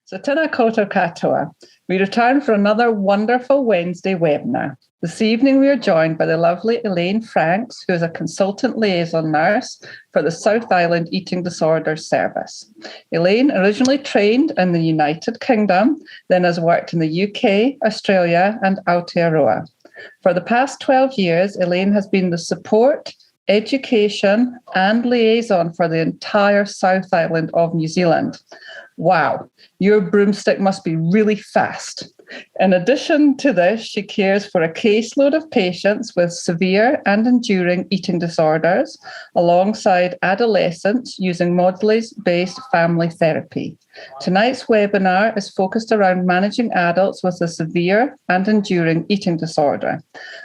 So tēnā koutou katoa. We return for another wonderful Wednesday webinar. This evening we are joined by the lovely Elaine Franks, who is a Consultant Liaison Nurse for the South Island Eating Disorders Service. Elaine originally trained in the United Kingdom, then has worked in the UK, Australia and Aotearoa. For the past 12 years, Elaine has been the support, education and liaison for the entire South Island of New Zealand. Wow, your broomstick must be really fast. In addition to this, she cares for a caseload of patients with severe and enduring eating disorders, alongside adolescents using Maudsley Based Family Therapy. Tonight's webinar is focused around managing adults with a severe and enduring eating disorder.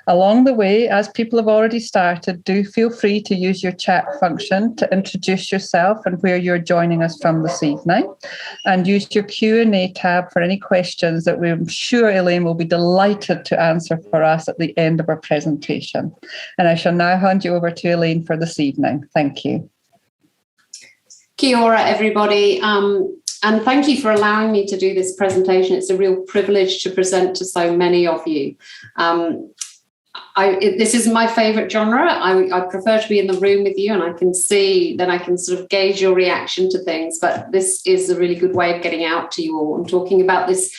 Along the way, as people have already started, do feel free to use your chat function to introduce yourself and where you're joining us from this evening, and use your Q&A tab for any questions that we're sure Elaine will be delighted to answer for us at the end of our presentation. And I shall now hand you over to Elaine for this evening. Thank you. Kia ora, everybody. And thank you for allowing me to do this presentation. It's a real privilege to present to so many of you. This is my favourite genre. I prefer to be in the room with you, and I can see, then I can sort of gauge your reaction to things. But this is a really good way of getting out to you all and talking about this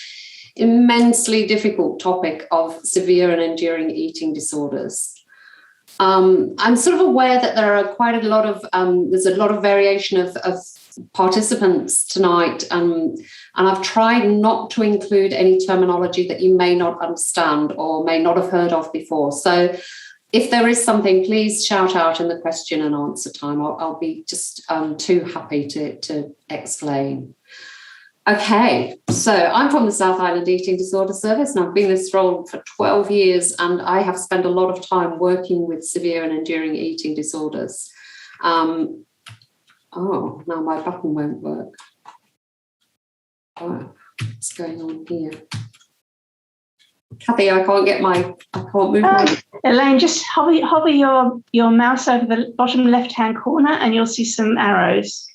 immensely difficult topic of severe and enduring eating disorders. I'm sort of aware that there are quite a lot of, there's a lot of variation of participants tonight, and I've tried not to include any terminology that you may not understand or may not have heard of before. So if there is something, please shout out in the question and answer time. I'll be just too happy to explain. Okay, so I'm from the South Island Eating Disorder Service, and I've been in this role for 12 years, and I have spent a lot of time working with severe and enduring eating disorders. Oh, now my button won't work. Oh, what's going on here? Kathy, I can't move my... Elaine, just hover your mouse over the bottom left-hand corner and you'll see some arrows.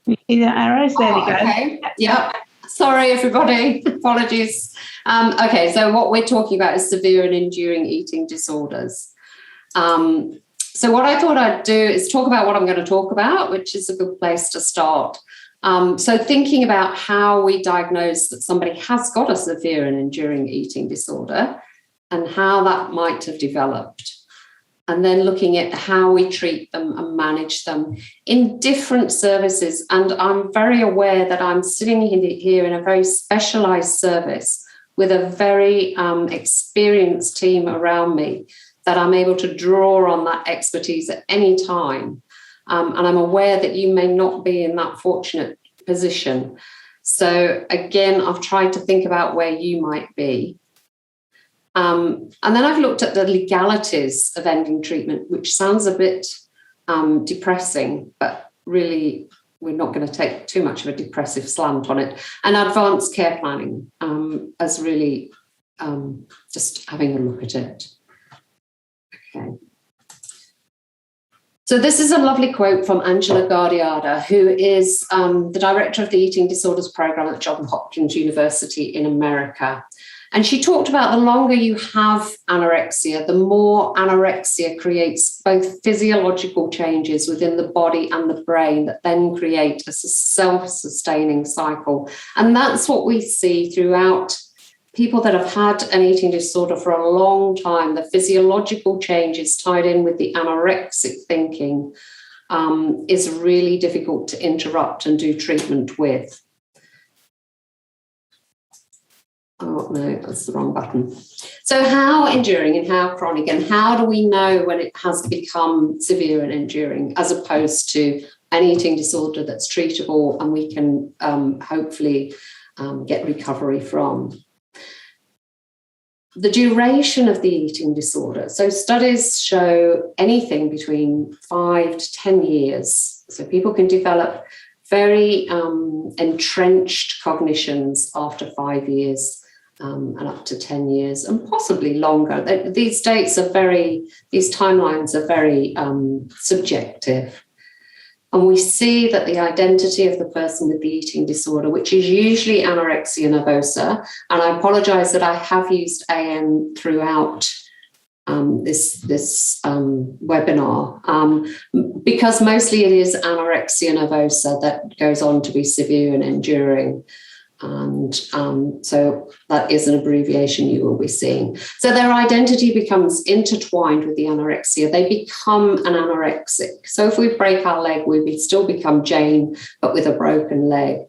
You see the arrows? There we go. Okay, yeah. Sorry, everybody. Apologies. Okay, so what we're talking about is severe and enduring eating disorders. So what I thought I'd do is talk about what I'm going to talk about, which is a good place to start. So thinking about how we diagnose that somebody has got a severe and enduring eating disorder and how that might have developed. And then looking at how we treat them and manage them in different services. And I'm very aware that I'm sitting here in a very specialised service with a very experienced team around me, that I'm able to draw on that expertise at any time. And I'm aware that you may not be in that fortunate position. So again, I've tried to think about where you might be. And then I've looked at the legalities of ending treatment, which sounds a bit depressing, but really we're not going to take too much of a depressive slant on it. And advanced care planning as really just having a look at it. Okay. So this is a lovely quote from Angela Gardiada, who is the director of the Eating Disorders Program at Johns Hopkins University in America. And she talked about the longer you have anorexia, the more anorexia creates both physiological changes within the body and the brain that then create a self-sustaining cycle. And that's what we see throughout people that have had an eating disorder for a long time. The physiological changes tied in with the anorexic thinking is really difficult to interrupt and do treatment with. Oh, no, that's the wrong button. So how enduring and how chronic, and how do we know when it has become severe and enduring, as opposed to an eating disorder that's treatable and we can hopefully get recovery from? The duration of the eating disorder. So studies show anything between 5 to 10 years. So people can develop very entrenched cognitions after 5 years and up to 10 years, and possibly longer. These dates are these timelines are very subjective. And we see that the identity of the person with the eating disorder, which is usually anorexia nervosa, and I apologise that I have used AM throughout this webinar, because mostly it is anorexia nervosa that goes on to be severe and enduring. And so that is an abbreviation you will be seeing. So their identity becomes intertwined with the anorexia. They become an anorexic. So if we break our leg, we still become Jane, but with a broken leg.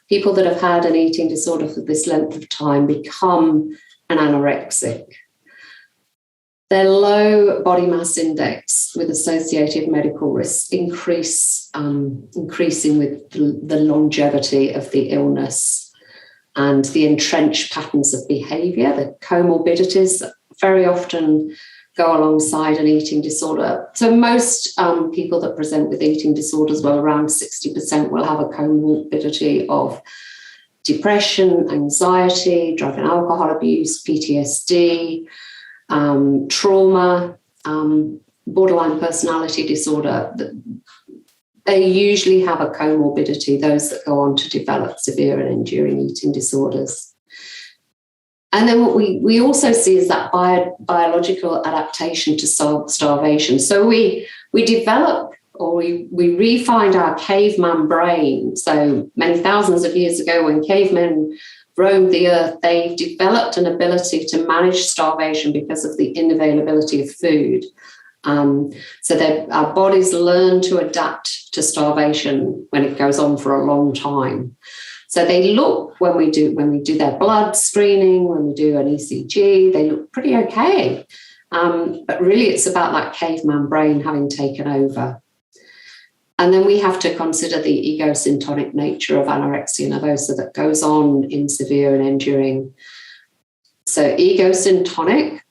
People that have had an eating disorder for this length of time become an anorexic. Their low body mass index with associated medical risks increasing with the longevity of the illness and the entrenched patterns of behaviour, the comorbidities that very often go alongside an eating disorder. So most people that present with eating disorders, well, around 60% will have a comorbidity of depression, anxiety, drug and alcohol abuse, PTSD, trauma, borderline personality disorder. They usually have a comorbidity, those that go on to develop severe and enduring eating disorders. And then what we also see is that biological adaptation to starvation. So we develop, or we re-find our caveman brain. So many thousands of years ago, when cavemen roamed the earth, they developed an ability to manage starvation because of the unavailability of food. So that our bodies learn to adapt to starvation when it goes on for a long time. So they look, when we do their blood screening, when we do an ECG, they look pretty okay. But really it's about that caveman brain having taken over. And then we have to consider the egosyntonic nature of anorexia nervosa that goes on in severe and enduring. So egosyntonic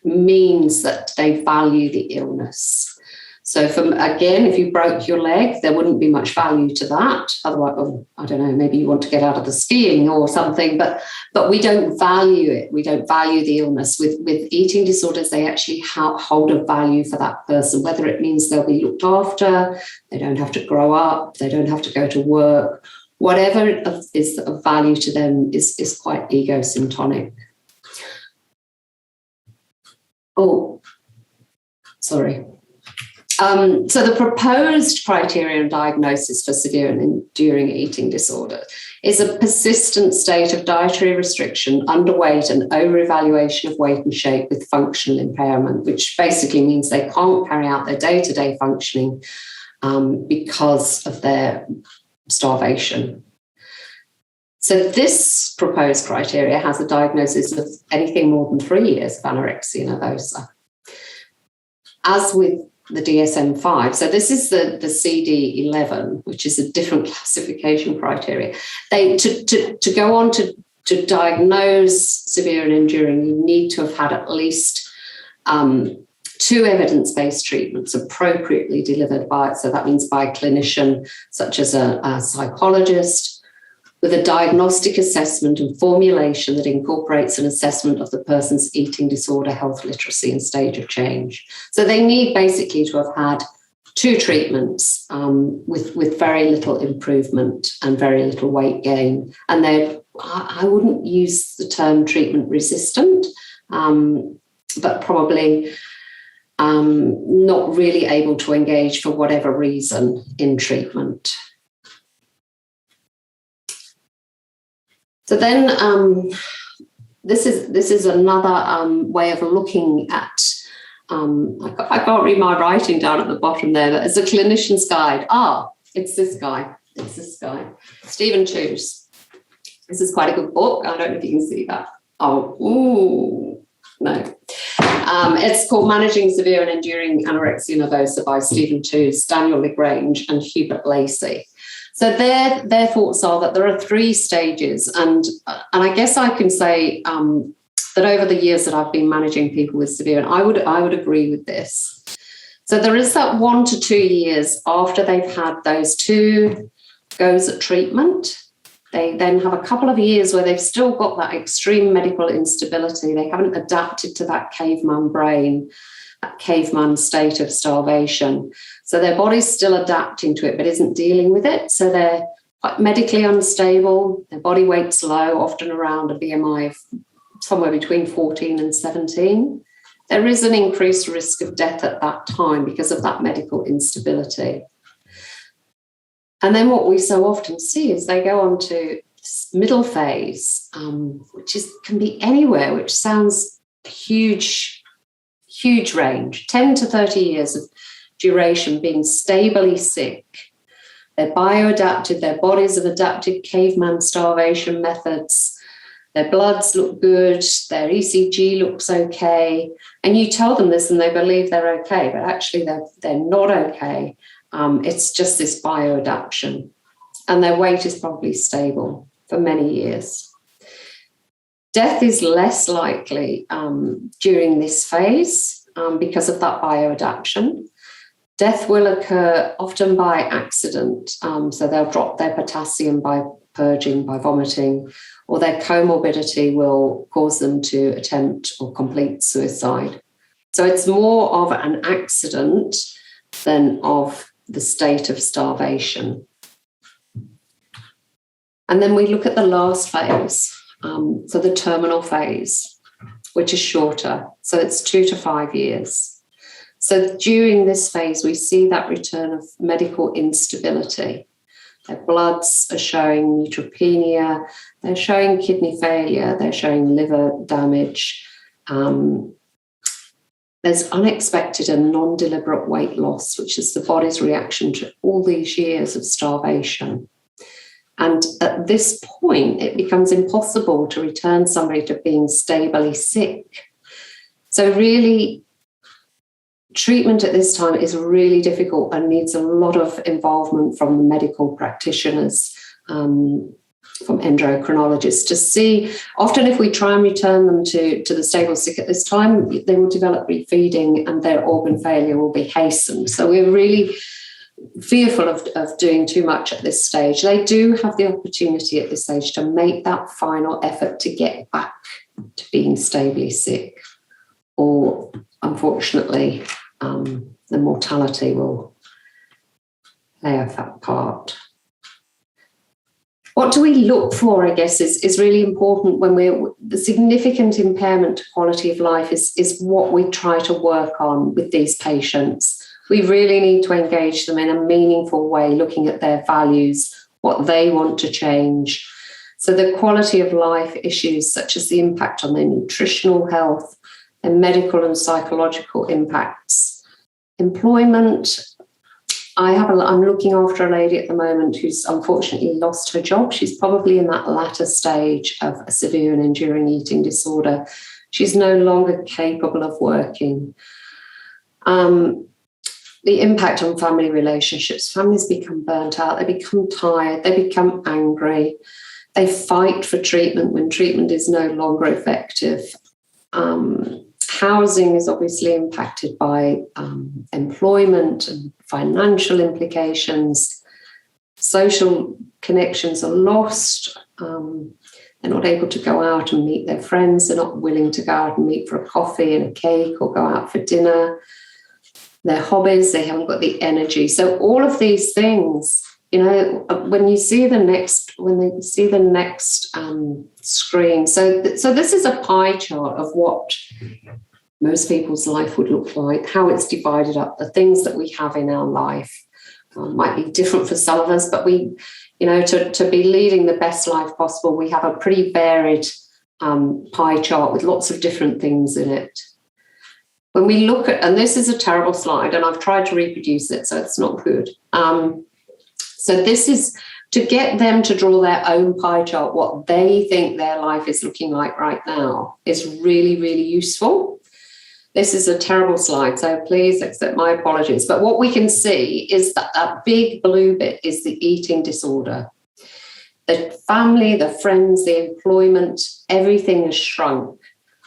means that they value the illness. So again, if you broke your leg, there wouldn't be much value to that. Otherwise, I don't know, maybe you want to get out of the skiing or something, but we don't value it. We don't value the illness. With eating disorders, they actually hold a value for that person, whether it means they'll be looked after, they don't have to grow up, they don't have to go to work. Whatever is of value to them is quite egosyntonic. Oh, sorry. So the proposed criteria and diagnosis for severe and enduring eating disorder is a persistent state of dietary restriction, underweight and over-evaluation of weight and shape with functional impairment, which basically means they can't carry out their day-to-day functioning because of their starvation. So this proposed criteria has a diagnosis of anything more than 3 years of anorexia nervosa. As with the DSM-5, so this is the CD11, which is a different classification criteria. To go on to diagnose severe and enduring, you need to have had at least 2 evidence-based treatments appropriately delivered by, so that means by a clinician such as a psychologist, with a diagnostic assessment and formulation that incorporates an assessment of the person's eating disorder, health literacy, and stage of change. So they need basically to have had 2 treatments with very little improvement and very little weight gain. And I wouldn't use the term treatment resistant, but probably not really able to engage for whatever reason in treatment. So then this is another way of looking at, I can't read my writing down at the bottom there, but it's a clinician's guide. It's this guy. Stephen Choose. This is quite a good book. I don't know if you can see that. No. It's called Managing Severe and Enduring Anorexia Nervosa by Stephen Choose, Daniel LaGrange and Hubert Lacey. So their thoughts are that there are 3 stages, and I guess I can say that over the years that I've been managing people with severe, and I would agree with this. So there is that 1 to 2 years after they've had those 2 goes at treatment. They then have a couple of years where they've still got that extreme medical instability. They haven't adapted to that caveman brain. caveman state of starvation. So their body's still adapting to it, but isn't dealing with it. So they're quite medically unstable. Their body weight's low, often around a BMI of somewhere between 14 and 17. There is an increased risk of death at that time because of that medical instability. And then what we so often see is they go on to this middle phase, which can be anywhere, which sounds huge range, 10 to 30 years of duration, being stably sick. They're bioadapted, their bodies have adapted caveman starvation methods, their bloods look good, their ECG looks okay, and you tell them this and they believe they're okay, but actually they're not okay. It's just this bioadaptation, and their weight is probably stable for many years. Death is less likely during this phase because of that bioadaptation. Death will occur often by accident, so they'll drop their potassium by purging, by vomiting, or their comorbidity will cause them to attempt or complete suicide. So it's more of an accident than of the state of starvation. And then we look at the last phase, so the terminal phase, which is shorter. So it's 2 to 5 years. So during this phase, we see that return of medical instability. Their bloods are showing neutropenia, they're showing kidney failure, they're showing liver damage. There's unexpected and non-deliberate weight loss, which is the body's reaction to all these years of starvation. And at this point, it becomes impossible to return somebody to being stably sick. So really, treatment at this time is really difficult and needs a lot of involvement from the medical practitioners, from endocrinologists, to see. Often if we try and return them to the stable sick at this time, they will develop refeeding and their organ failure will be hastened. So we're really fearful of doing too much at this stage. They do have the opportunity at this stage to make that final effort to get back to being stably sick, or unfortunately, the mortality will play a part. What do we look for, I guess, is really important when the significant impairment to quality of life is what we try to work on with these patients. We really need to engage them in a meaningful way, looking at their values, what they want to change. So the quality of life issues, such as the impact on their nutritional health and medical and psychological impacts. Employment. I'm looking after a lady at the moment who's unfortunately lost her job. She's probably in that latter stage of a severe and enduring eating disorder. She's no longer capable of working. The impact on family relationships. Families become burnt out, they become tired, they become angry. They fight for treatment when treatment is no longer effective. Housing is obviously impacted by employment and financial implications. Social connections are lost. They're not able to go out and meet their friends. They're not willing to go out and meet for a coffee and a cake or go out for dinner. Their hobbies, they haven't got the energy. So all of these things, when they see the next screen. So this is a pie chart of what most people's life would look like, how it's divided up, the things that we have in our life. Might be different for some of us, but we, to be leading the best life possible, we have a pretty varied pie chart with lots of different things in it. When we look at, and this is a terrible slide, and I've tried to reproduce it, so it's not good. So this is to get them to draw their own pie chart, what they think their life is looking like right now, is really, really useful. This is a terrible slide, so please accept my apologies. But what we can see is that big blue bit is the eating disorder. The family, the friends, the employment, everything has shrunk.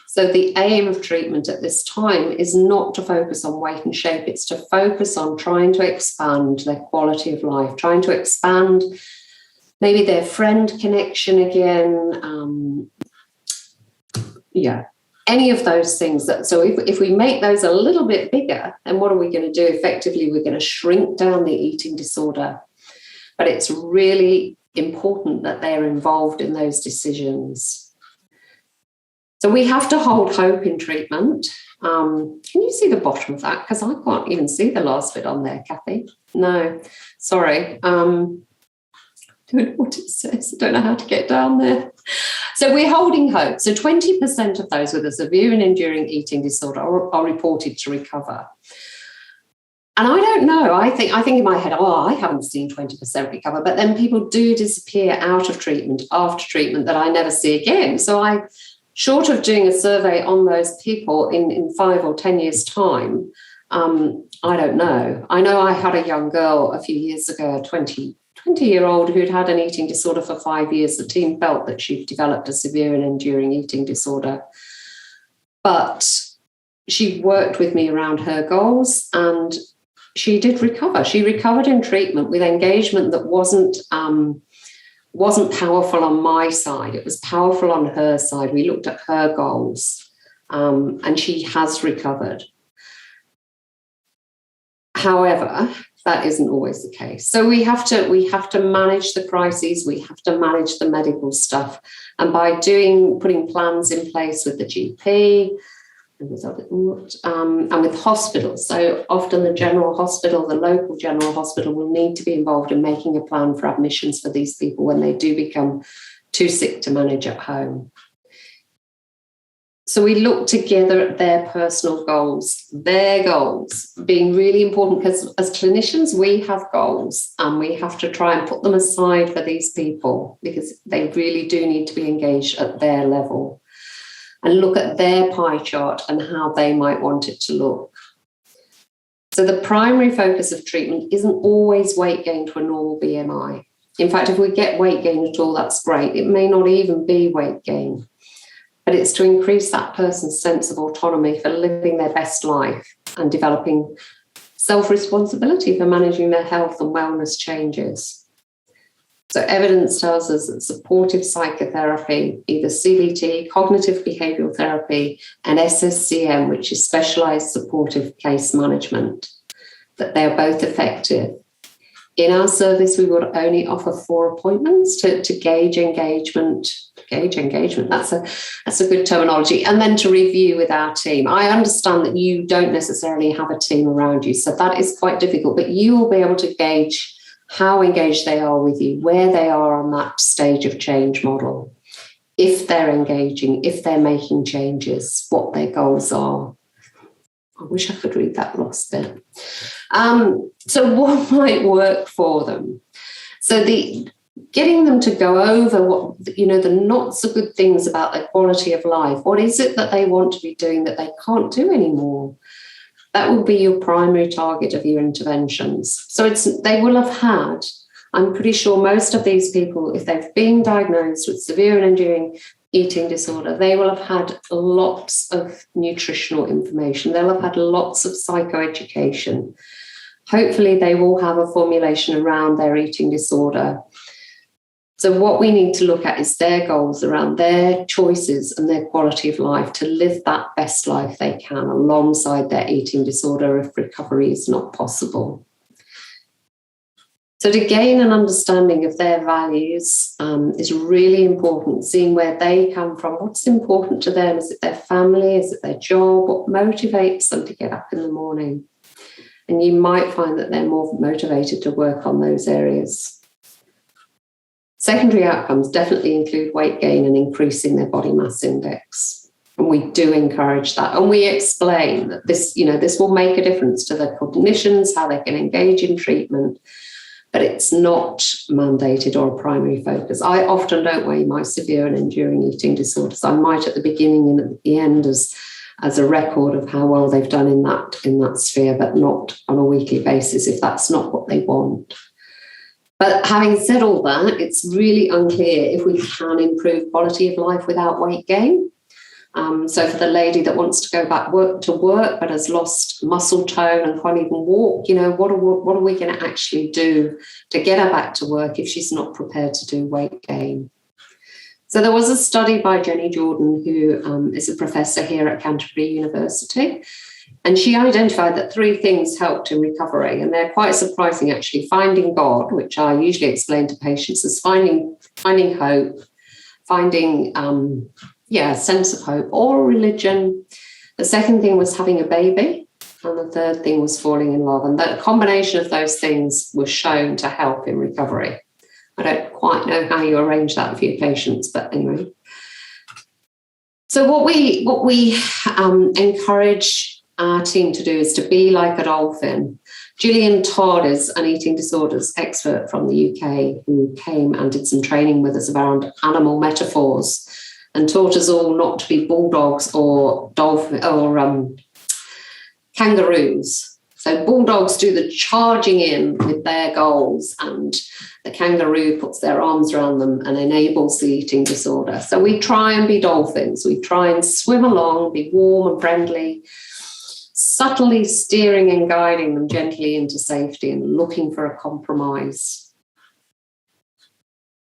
So the aim of treatment at this time is not to focus on weight and shape, it's to focus on trying to expand their quality of life, trying to expand maybe their friend connection again. any of those things. So if we make those a little bit bigger, then what are we going to do? Effectively, we're going to shrink down the eating disorder. But it's really important that they're involved in those decisions. So we have to hold hope in treatment. Can you see the bottom of that? Because I can't even see the last bit on there, Kathy. No, sorry. Don't know what it says. I don't know how to get down there. So we're holding hope. So 20% of those with a severe and enduring eating disorder are reported to recover. And I don't know. I think in my head, I haven't seen 20% recover. But then people do disappear out of treatment after treatment that I never see again. So short of doing a survey on those people in 5 or 10 years' time, I don't know. I know I had a young girl a few years ago, a 20-year-old who'd had an eating disorder for 5 years. The team felt that she'd developed a severe and enduring eating disorder. But she worked with me around her goals and she did recover. She recovered in treatment with engagement that wasn't powerful on my side. It was powerful on her side. We looked at her goals and she has recovered. However, that isn't always the case. So we have to manage the crises. We have to manage the medical stuff. And by putting plans in place with the GP and with hospitals. So often the general hospital, the local general hospital will need to be involved in making a plan for admissions for these people when they do become too sick to manage at home. So we look together at their personal goals, their goals being really important, because as clinicians, we have goals and we have to try and put them aside for these people because they really do need to be engaged at their level and look at their pie chart and how they might want it to look. So the primary focus of treatment isn't always weight gain to a normal BMI. In fact, if we get weight gain at all, that's great. It may not even be weight gain. But it's to increase that person's sense of autonomy for living their best life and developing self-responsibility for managing their health and wellness changes. So evidence tells us that supportive psychotherapy, either CBT, cognitive behavioural therapy, and SSCM, which is specialised supportive case management, that they're both effective. In our service, we would only offer 4 appointments to gauge engagement. That's a good terminology. And then to review with our team. I understand that you don't necessarily have a team around you, so that is quite difficult, but you will be able to gauge how engaged they are with you, where they are on that stage of change model, if they're engaging, if they're making changes, what their goals are. I wish I could read that last bit. So what might work for them? So getting them to go over what, the not so good things about their quality of life. What is it that they want to be doing that they can't do anymore? That will be your primary target of your interventions. So they will have had, I'm pretty sure most of these people, if they've been diagnosed with severe and enduring eating disorder, they will have had lots of nutritional information. They'll have had lots of psychoeducation. Hopefully they will have a formulation around their eating disorder. So what we need to look at is their goals around their choices and their quality of life to live that best life they can alongside their eating disorder if recovery is not possible. So to gain an understanding of their values is really important, seeing where they come from, what's important to them. Is it their family? Is it their job? What motivates them to get up in the morning? And you might find that they're more motivated to work on those areas. Secondary outcomes definitely include weight gain and increasing their body mass index. And we do encourage that. And we explain that this will make a difference to their cognitions, how they can engage in treatment, but it's not mandated or a primary focus. I often don't weigh my severe and enduring eating disorders. I might at the beginning and at the end as a record of how well they've done in that sphere, but not on a weekly basis if that's not what they want. But having said all that, it's really unclear if we can improve quality of life without weight gain. So for the lady that wants to go back to work but has lost muscle tone and can't even walk, what are we going to actually do to get her back to work if she's not prepared to do weight gain? So there was a study by Jenny Jordan, who is a professor here at Canterbury University, and she identified that 3 things helped in recovery, and they're quite surprising, actually. Finding God, which I usually explain to patients as finding hope, finding a sense of hope, or religion. The second thing was having a baby, and the third thing was falling in love. And that combination of those things was shown to help in recovery. I don't quite know how you arrange that for your patients, but anyway. So what we encourage our team to do is to be like a dolphin. Gillian Todd is an eating disorders expert from the UK who came and did some training with us around animal metaphors and taught us all not to be bulldogs or kangaroos. So bulldogs do the charging in with their goals, and the kangaroo puts their arms around them and enables the eating disorder. So we try and be dolphins. We try and swim along, be warm and friendly, subtly steering and guiding them gently into safety and looking for a compromise.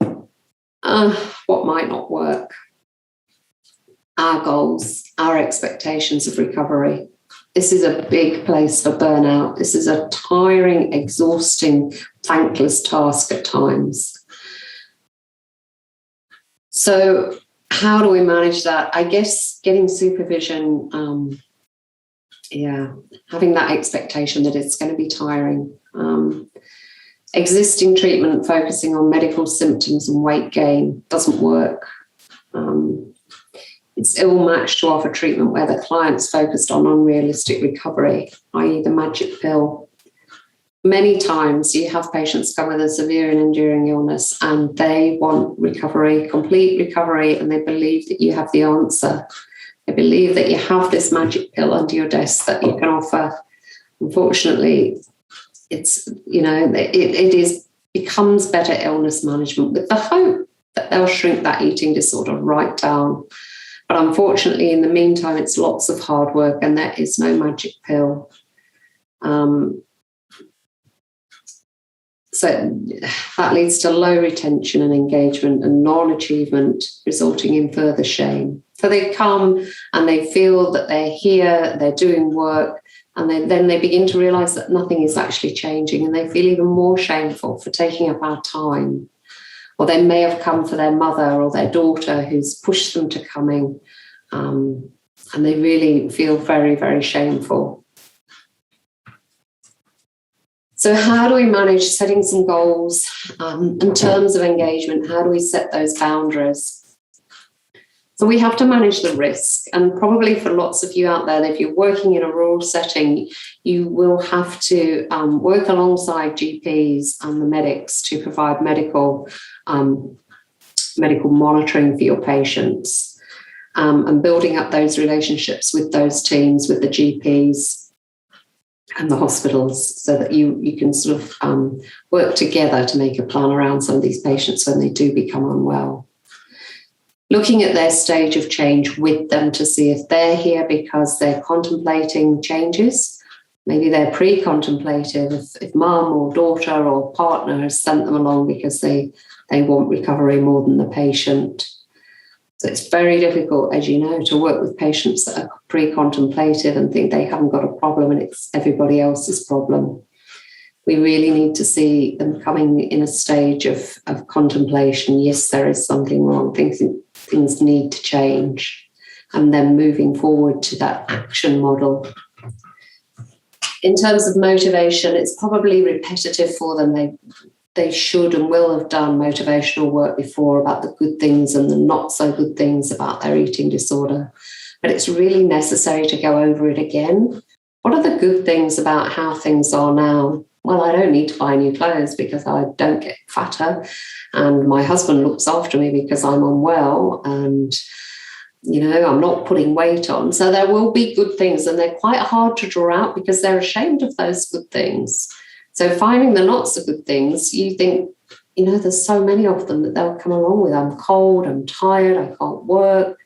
What might not work? Our goals, our expectations of recovery. This is a big place for burnout. This is a tiring, exhausting, thankless task at times. So how do we manage that? I guess getting supervision, having that expectation that it's going to be tiring. Existing treatment focusing on medical symptoms and weight gain doesn't work. It's ill-matched to offer treatment where the client's focused on unrealistic recovery, i.e. the magic pill. Many times you have patients come with a severe and enduring illness and they want recovery, complete recovery, and they believe that you have the answer. They believe that you have this magic pill under your desk that you can offer. Unfortunately, it becomes better illness management with the hope that they'll shrink that eating disorder right down. But unfortunately, in the meantime, it's lots of hard work and there is no magic pill. So that leads to low retention and engagement and non-achievement, resulting in further shame. So they come and they feel that they're here, they're doing work, and then they begin to realise that nothing is actually changing, and they feel even more shameful for taking up our time. Or they may have come for their mother or their daughter who's pushed them to coming, and they really feel very, very shameful. So how do we manage setting some goals in terms of engagement? How do we set those boundaries? So we have to manage the risk, and probably for lots of you out there, if you're working in a rural setting, you will have to work alongside GPs and the medics to provide medical monitoring for your patients, and building up those relationships with those teams, with the GPs and the hospitals, so that you can sort of work together to make a plan around some of these patients when they do become unwell. Looking at their stage of change with them to see if they're here because they're contemplating changes. Maybe they're pre-contemplative, if mum or daughter or partner has sent them along because they want recovery more than the patient. So it's very difficult, as you know, to work with patients that are pre-contemplative and think they haven't got a problem and it's everybody else's problem. We really need to see them coming in a stage of contemplation. Yes, there is something wrong. Things need to change. And then moving forward to that action model. In terms of motivation, it's probably repetitive for them. They should and will have done motivational work before about the good things and the not so good things about their eating disorder. But it's really necessary to go over it again. What are the good things about how things are now? Well, I don't need to buy new clothes because I don't get fatter, and my husband looks after me because I'm unwell, and I'm not putting weight on. So there will be good things, and they're quite hard to draw out because they're ashamed of those good things. So finding the not so good things, you think, there's so many of them that they'll come along with. I'm cold, I'm tired, I can't work,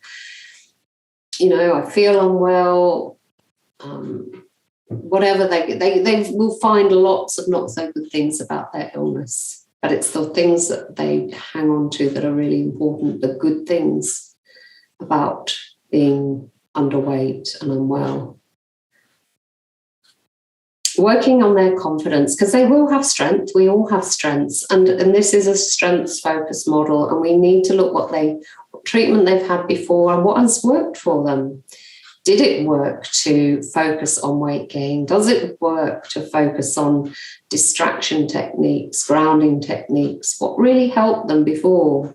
I feel unwell, whatever. They will find lots of not so good things about their illness. but it's the things that they hang on to that are really important, the good things about being underweight and unwell. Working on their confidence, because they will have strength. We all have strengths, and this is a strengths-focused model, and we need to look what treatment they've had before and what has worked for them. Did it work to focus on weight gain? Does it work to focus on distraction techniques, grounding techniques? What really helped them before?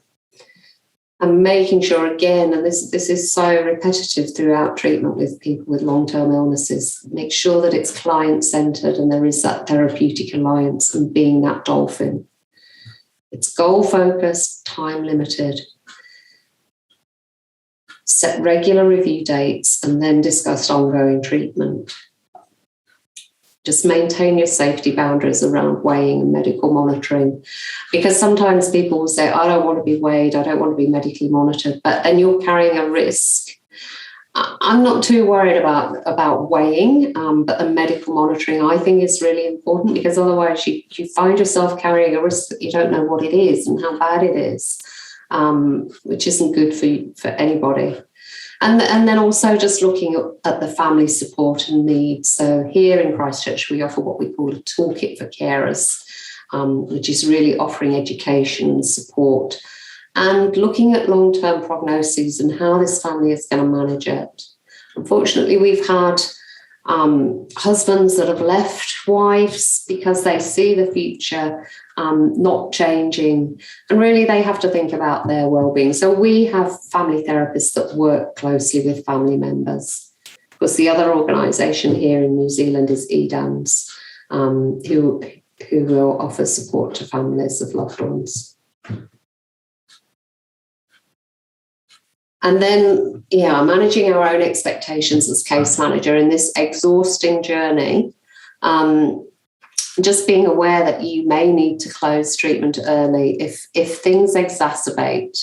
And making sure, again, and this is so repetitive throughout treatment with people with long-term illnesses, make sure that it's client-centered and there is that therapeutic alliance and being that dolphin. It's goal-focused, time-limited. Set regular review dates and then discuss ongoing treatment. Just maintain your safety boundaries around weighing and medical monitoring, because sometimes people will say, I don't want to be weighed, I don't want to be medically monitored, but then you're carrying a risk. I'm not too worried about weighing, but the medical monitoring I think is really important, because otherwise you find yourself carrying a risk that you don't know what it is and how bad it is, which isn't good for anybody. And then also just looking at the family support and needs. So here in Christchurch, we offer what we call a toolkit for carers, which is really offering education and support and looking at long-term prognoses and how this family is going to manage it. Unfortunately, we've had husbands that have left wives because they see the future not changing, and really they have to think about their well-being. So we have family therapists that work closely with family members. Of course, the other organisation here in New Zealand is EDAMS, who will offer support to families of loved ones. And then, managing our own expectations as case manager in this exhausting journey, just being aware that you may need to close treatment early if things exacerbate.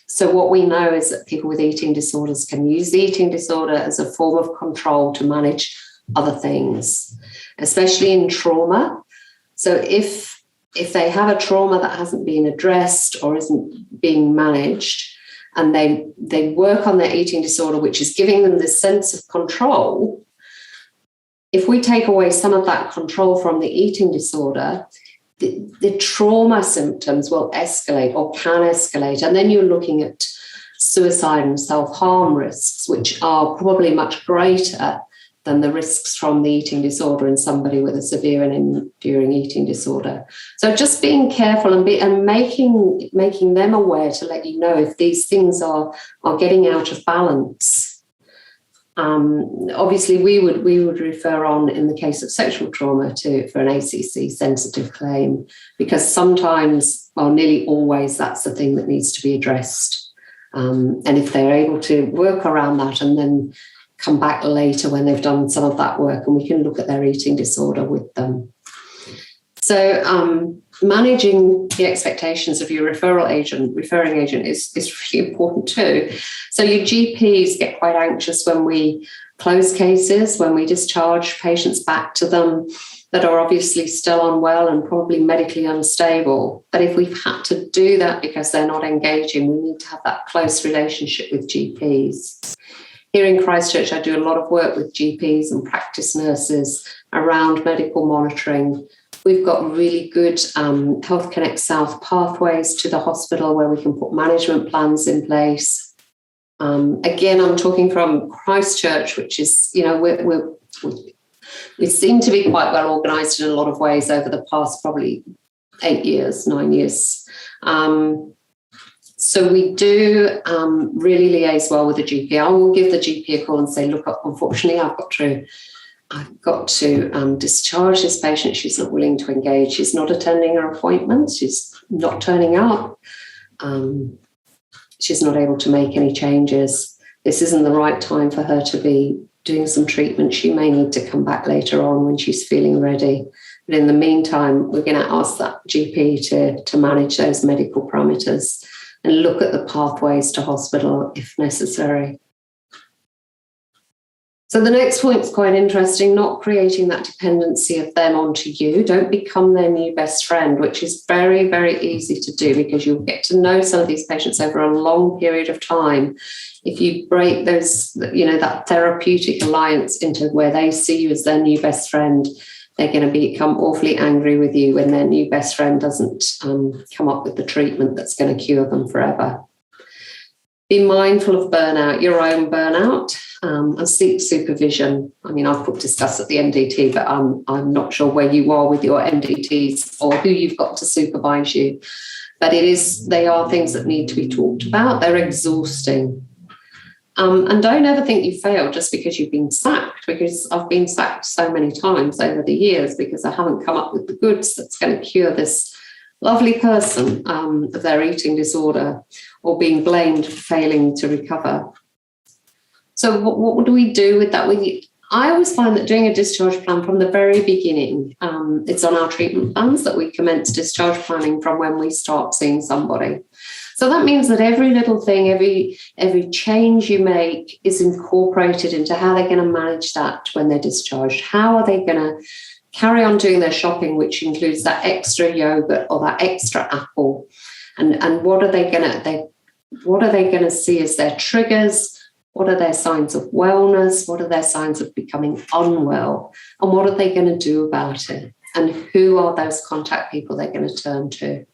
So what we know is that people with eating disorders can use the eating disorder as a form of control to manage other things, especially in trauma. So if they have a trauma that hasn't been addressed or isn't being managed, and they work on their eating disorder, which is giving them this sense of control, if we take away some of that control from the eating disorder, the trauma symptoms will escalate or can escalate. And then you're looking at suicide and self-harm risks, which are probably much greater than the risks from the eating disorder in somebody with a severe and enduring eating disorder. So just being careful and making them aware to let you know if these things are getting out of balance. Obviously, we would refer on in the case of sexual trauma for an ACC sensitive claim, because sometimes, nearly always, that's the thing that needs to be addressed. And if they're able to work around that and then come back later when they've done some of that work, and we can look at their eating disorder with them. So managing the expectations of your referring agent is really important too. So your GPs get quite anxious when we close cases, when we discharge patients back to them that are obviously still unwell and probably medically unstable. But if we've had to do that because they're not engaging, we need to have that close relationship with GPs. Here in Christchurch, I do a lot of work with GPs and practice nurses around medical monitoring. We've got really good Health Connect South pathways to the hospital where we can put management plans in place. Again, I'm talking from Christchurch, which is, we seem to be quite well organised in a lot of ways over the past probably 9 years. So we do really liaise well with the GP. I will give the GP a call and say, look, unfortunately, I've got to discharge this patient. She's not willing to engage. She's not attending her appointments. She's not turning up. She's not able to make any changes. This isn't the right time for her to be doing some treatment. She may need to come back later on when she's feeling ready. But in the meantime, we're going to ask that GP to manage those medical parameters and look at the pathways to hospital if necessary. So the next point is quite interesting, not creating that dependency of them onto you. Don't become their new best friend, which is very, very easy to do because you'll get to know some of these patients over a long period of time. If you break those, that therapeutic alliance into where they see you as their new best friend, they're going to become awfully angry with you when their new best friend doesn't come up with the treatment that's going to cure them forever. Be mindful of burnout, your own burnout, and seek supervision. I mean, I've put discuss at the MDT, but I'm not sure where you are with your MDTs or who you've got to supervise you. But they are things that need to be talked about. They're exhausting. And don't ever think you failed just because you've been sacked, because I've been sacked so many times over the years because I haven't come up with the goods that's going to cure this lovely person of their eating disorder, or being blamed for failing to recover. So what do we do with that? I always find that doing a discharge plan from the very beginning, it's on our treatment plans that we commence discharge planning from when we start seeing somebody. So that means that every little thing, every change you make is incorporated into how they're going to manage that when they're discharged. How are they going to carry on doing their shopping, which includes that extra yogurt or that extra apple, and what are they going to see as their triggers? What are their signs of wellness? What are their signs of becoming unwell? And what are they going to do about it? And who are those contact people they're going to turn to?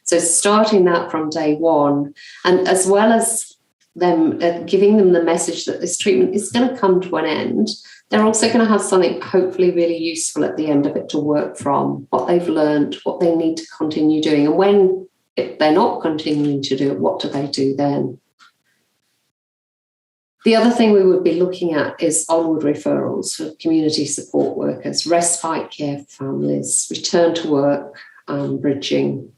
So starting that from day one, and as well as them giving them the message that this treatment is going to come to an end, they're also going to have something hopefully really useful at the end of it to work from, what they've learned, what they need to continue doing. And if they're not continuing to do it, what do they do then? The other thing we would be looking at is onward referrals for community support workers, respite care for families, return to work, bridging,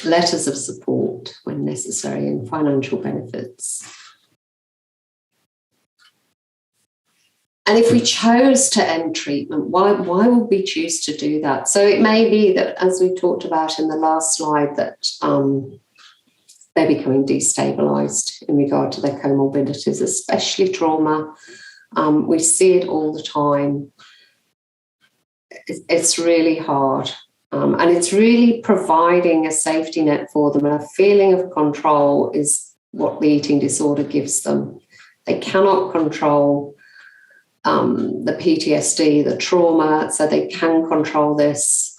letters of support when necessary, and financial benefits. And if we chose to end treatment, why would we choose to do that? So it may be that, as we talked about in the last slide, that they're becoming destabilised in regard to their comorbidities, especially trauma. We see it all the time. It's really hard. And it's really providing a safety net for them. And a feeling of control is what the eating disorder gives them. They cannot control the PTSD, the trauma, so they can control this.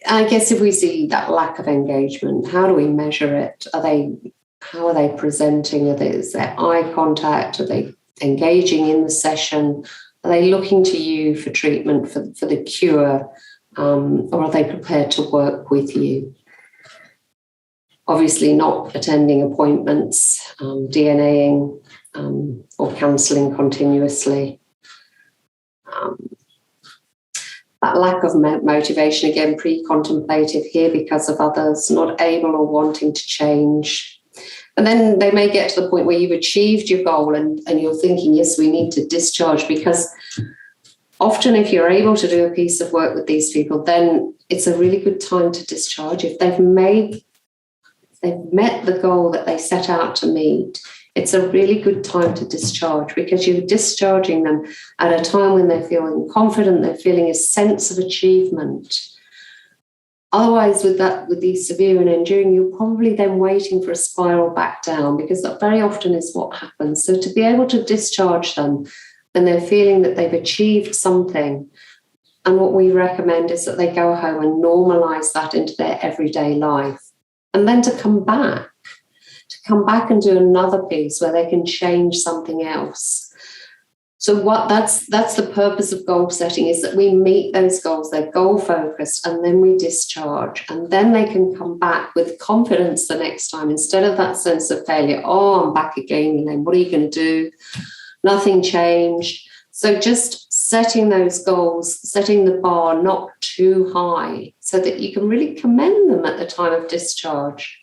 I guess if we see that lack of engagement, how do we measure it? How are they presenting? Is there eye contact? Are they engaging in the session? Are they looking to you for treatment, for the cure, or are they prepared to work with you? Obviously not attending appointments, DNAing, or counselling continuously. That lack of motivation, again, pre-contemplative here because of others, not able or wanting to change. And then they may get to the point where you've achieved your goal and you're thinking, yes, we need to discharge, because often if you're able to do a piece of work with these people, then it's a really good time to discharge. If they've met the goal that they set out to meet, it's a really good time to discharge, because you're discharging them at a time when they're feeling confident, they're feeling a sense of achievement. Otherwise, with these severe and enduring, you're probably then waiting for a spiral back down, because that very often is what happens. So to be able to discharge them when they're feeling that they've achieved something, and what we recommend is that they go home and normalise that into their everyday life, and then to come back and do another piece where they can change something else. So that's the purpose of goal setting, is that we meet those goals, they're goal focused, and then we discharge, and then they can come back with confidence the next time, instead of that sense of failure. Oh, I'm back again, Elaine, what are you going to do? Nothing changed. So just setting those goals, setting the bar not too high, so that you can really commend them at the time of discharge.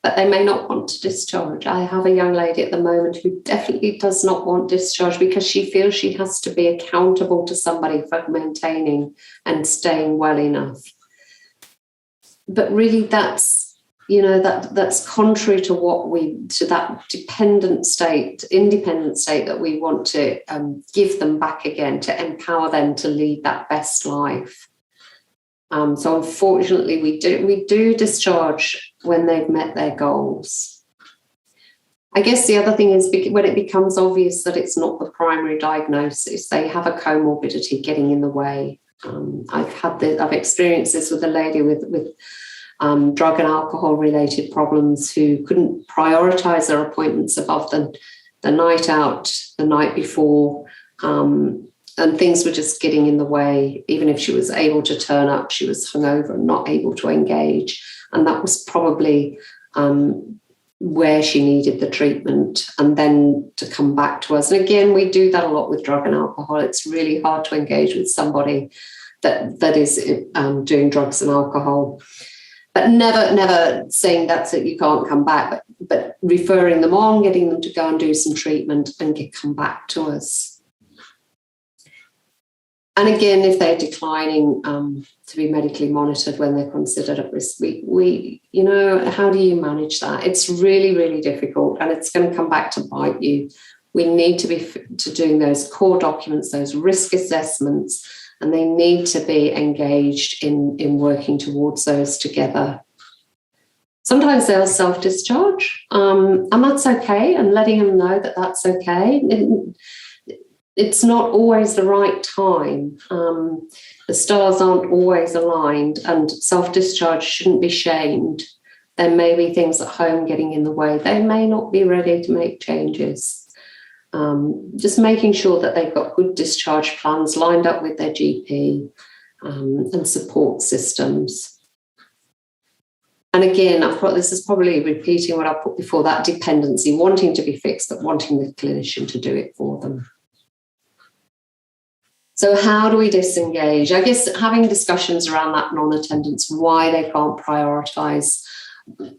But they may not want to discharge. I have a young lady at the moment who definitely does not want discharge, because she feels she has to be accountable to somebody for maintaining and staying well enough. But really, that's that's contrary to that independent state that we want to give them back again, to empower them to lead that best life. So unfortunately, we do discharge when they've met their goals. I guess the other thing is when it becomes obvious that it's not the primary diagnosis, they have a comorbidity getting in the way. I've experienced this with a lady with drug and alcohol related problems who couldn't prioritize their appointments above the night out the night before, and things were just getting in the way. Even if she was able to turn up, she was hungover and not able to engage, and that was probably where she needed the treatment, and then to come back to us. And again, we do that a lot with drug and alcohol. It's really hard to engage with somebody that is doing drugs and alcohol, but never saying that's it, you can't come back, but referring them on, getting them to go and do some treatment and come back to us. And again, if they're declining to be medically monitored when they're considered at risk, we how do you manage that? It's really, really difficult, and it's going to come back to bite you. We need to be doing those core documents, those risk assessments, and they need to be engaged in working towards those together. Sometimes they'll self-discharge, and that's okay, and letting them know that that's okay. It's not always the right time. The stars aren't always aligned, and self-discharge shouldn't be shamed. There may be things at home getting in the way. They may not be ready to make changes. Just making sure that they've got good discharge plans lined up with their GP and support systems. And again, this is probably repeating what I put before, that dependency, wanting to be fixed, but wanting the clinician to do it for them. So how do we disengage? I guess having discussions around that non-attendance, why they can't prioritise.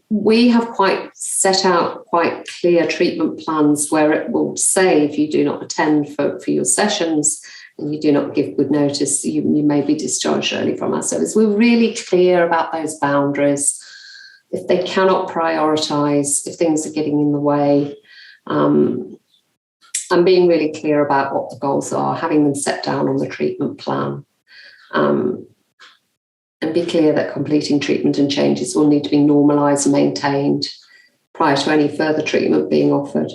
We have set out quite clear treatment plans where it will say if you do not attend for your sessions and you do not give good notice, you may be discharged early from our service. We're really clear about those boundaries. If they cannot prioritise, if things are getting in the way, and being really clear about what the goals are, having them set down on the treatment plan, and be clear that completing treatment and changes will need to be normalised and maintained prior to any further treatment being offered.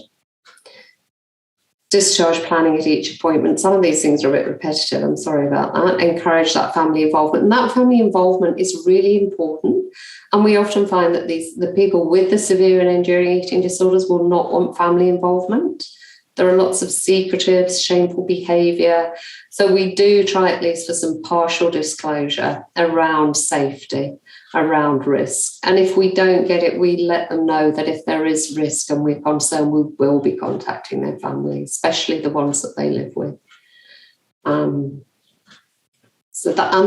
Discharge planning at each appointment. Some of these things are a bit repetitive, I'm sorry about that. Encourage that family involvement. And that family involvement is really important. And we often find that the people with the severe and enduring eating disorders will not want family involvement. There are lots of secretive, shameful behaviour. So we do try at least for some partial disclosure around safety, around risk. And if we don't get it, we let them know that if there is risk and we're concerned, we will be contacting their family, especially the ones that they live with. And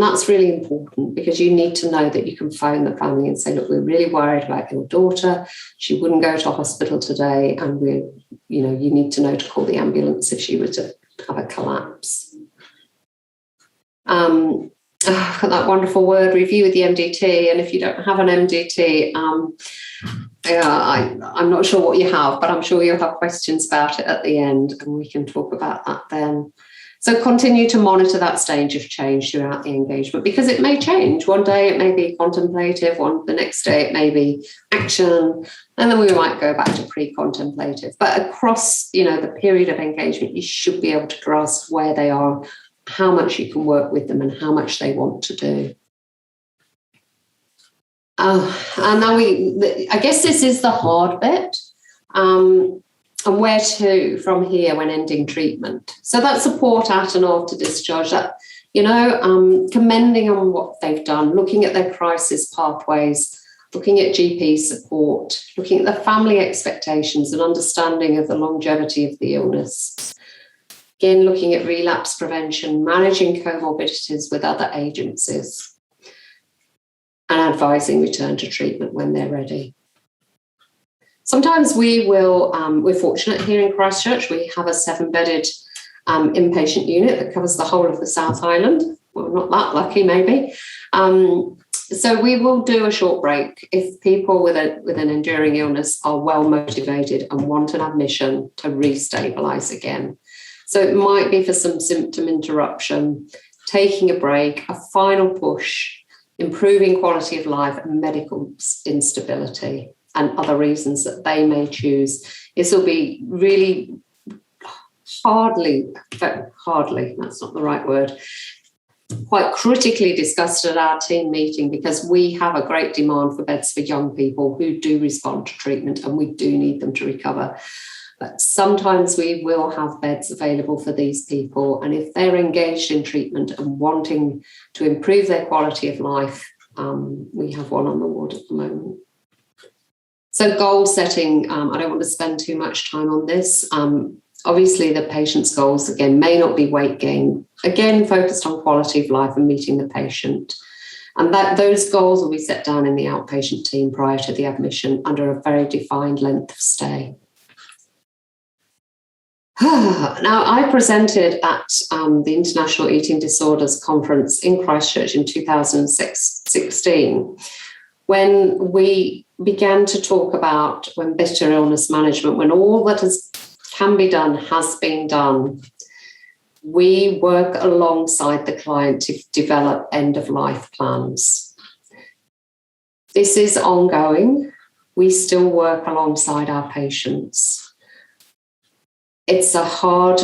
that's really important, because you need to know that you can phone the family and say, look, we're really worried about your daughter. She wouldn't go to hospital today, and you need to know to call the ambulance if she were to have a collapse. I've got that wonderful word, review with the MDT. And if you don't have an MDT, I'm not sure what you have, but I'm sure you'll have questions about it at the end, and we can talk about that then. So continue to monitor that stage of change throughout the engagement, because it may change. One day it may be contemplative, the next day it may be action, and then we might go back to pre-contemplative. But across, the period of engagement, you should be able to grasp where they are, how much you can work with them, and how much they want to do. And now I guess this is the hard bit. And where to from here when ending treatment. So that support at and after discharge, that, commending on what they've done, looking at their crisis pathways, looking at GP support, looking at the family expectations and understanding of the longevity of the illness. Again, looking at relapse prevention, managing comorbidities with other agencies, and advising return to treatment when they're ready. Sometimes we're fortunate here in Christchurch, we have a 7-bedded inpatient unit that covers the whole of the South Island. well, not that lucky maybe. So we will do a short break if people with an enduring illness are well motivated and want an admission to restabilise again. So it might be for some symptom interruption, taking a break, a final push, improving quality of life and medical instability, and other reasons that they may choose. This will be really hardly, that's not the right word, quite critically discussed at our team meeting, because we have a great demand for beds for young people who do respond to treatment, and we do need them to recover. But sometimes we will have beds available for these people, and if they're engaged in treatment and wanting to improve their quality of life, we have one on the ward at the moment. So goal setting, I don't want to spend too much time on this. Obviously, the patient's goals, again, may not be weight gain, again, focused on quality of life and meeting the patient. And those goals will be set down in the outpatient team prior to the admission under a very defined length of stay. Now, I presented at the International Eating Disorders Conference in Christchurch in 2016, when we began to talk about when bitter illness management, when all that can be done has been done. We work alongside the client to develop end-of-life plans. This is ongoing. We still work alongside our patients. It's a hard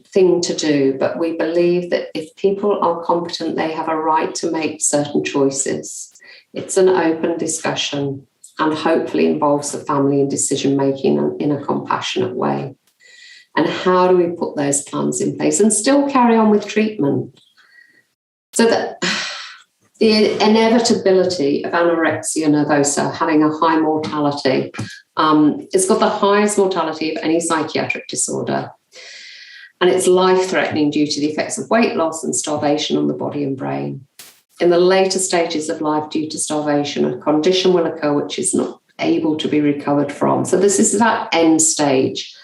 thing to do, but we believe that if people are competent, they have a right to make certain choices. It's an open discussion and hopefully involves the family in decision-making in a compassionate way. And how do we put those plans in place and still carry on with treatment? So that the inevitability of anorexia nervosa having a high mortality, it's got the highest mortality of any psychiatric disorder. And it's life-threatening due to the effects of weight loss and starvation on the body and brain. In the later stages of life, due to starvation, a condition will occur which is not able to be recovered from. So this is that end stage.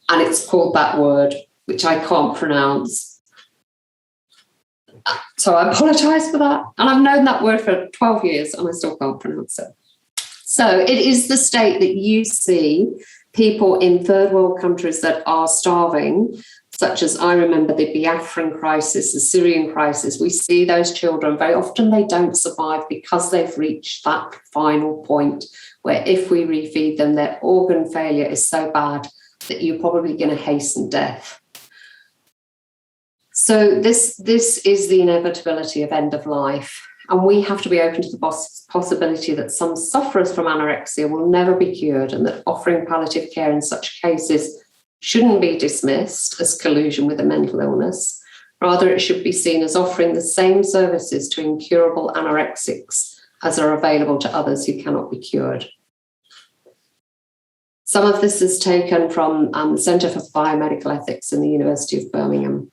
And it's called that word, which I can't pronounce. So I apologise for that. And I've known that word for 12 years and I still can't pronounce it. So it is the state that you see people in third world countries that are starving, such as I remember the Biafran crisis, the Syrian crisis. We see those children, very often they don't survive because they've reached that final point where if we refeed them, their organ failure is so bad that you're probably going to hasten death. So this is the inevitability of end of life. And we have to be open to the possibility that some sufferers from anorexia will never be cured, and that offering palliative care in such cases shouldn't be dismissed as collusion with a mental illness. Rather, it should be seen as offering the same services to incurable anorexics as are available to others who cannot be cured. Some of this is taken from the Centre for Biomedical Ethics in the University of Birmingham.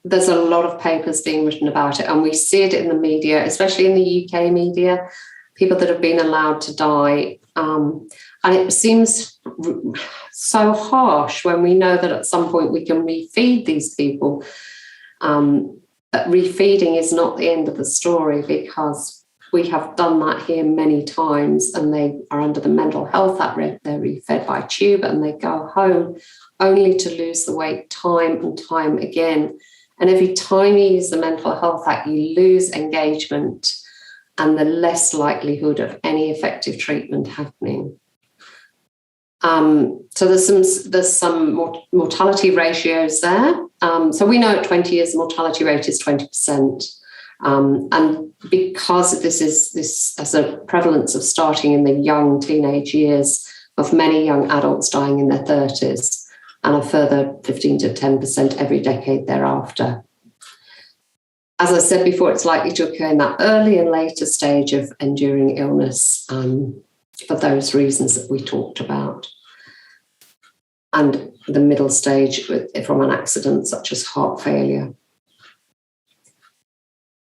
There's a lot of papers being written about it, and we see it in the media, especially in the UK media, people that have been allowed to die. And it seems so harsh when we know that at some point we can refeed these people. But refeeding is not the end of the story, because we have done that here many times, and they are under the Mental Health Act. They're refed by tube and they go home only to lose the weight time and time again. And every time you use the Mental Health Act, you lose engagement and the less likelihood of any effective treatment happening. So there's some mortality ratios there. So we know at 20 years the mortality rate is 20%. And because this has a prevalence of starting in the young teenage years, of many young adults dying in their 30s, and a further 15 to 10% every decade thereafter. As I said before, it's likely to occur in that early and later stage of enduring illness for those reasons that we talked about. And the middle stage from an accident such as heart failure.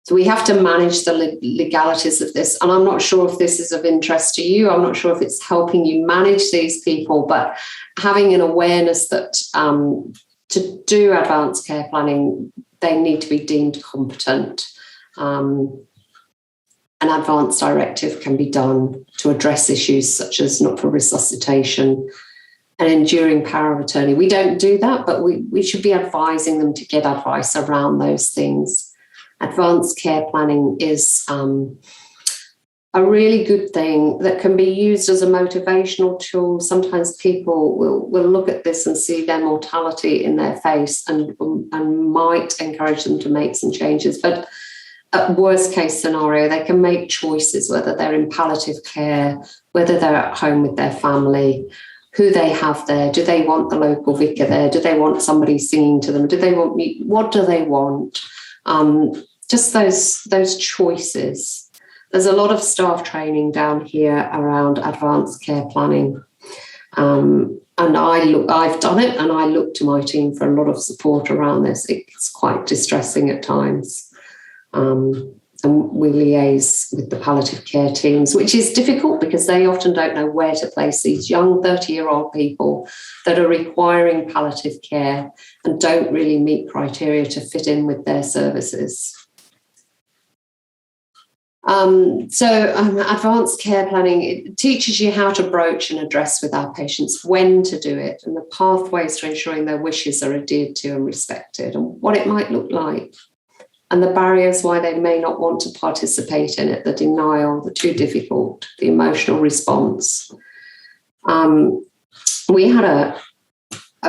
So we have to manage the legalities of this. And I'm not sure if this is of interest to you. I'm not sure if it's helping you manage these people, but having an awareness that to do advanced care planning, they need to be deemed competent. An advanced directive can be done to address issues such as not for resuscitation and enduring power of attorney. We don't do that, but we should be advising them to get advice around those things. Advanced care planning is a really good thing that can be used as a motivational tool. Sometimes people will look at this and see their mortality in their face and might encourage them to make some changes. But at worst case scenario, they can make choices, whether they're in palliative care, whether they're at home with their family, who they have there. Do they want the local vicar there? Do they want somebody singing to them? Do they want me? What do they want? Just those choices. There's a lot of staff training down here around advanced care planning. And I've done it, and I look to my team for a lot of support around this. It's quite distressing at times. And we liaise with the palliative care teams, which is difficult because they often don't know where to place these young 30-year-old people that are requiring palliative care and don't really meet criteria to fit in with their services. Advanced care planning, it teaches you how to broach and address with our patients, when to do it, and the pathways to ensuring their wishes are adhered to and respected, and what it might look like, and the barriers why they may not want to participate in it, the denial, the too difficult, the emotional response. We had a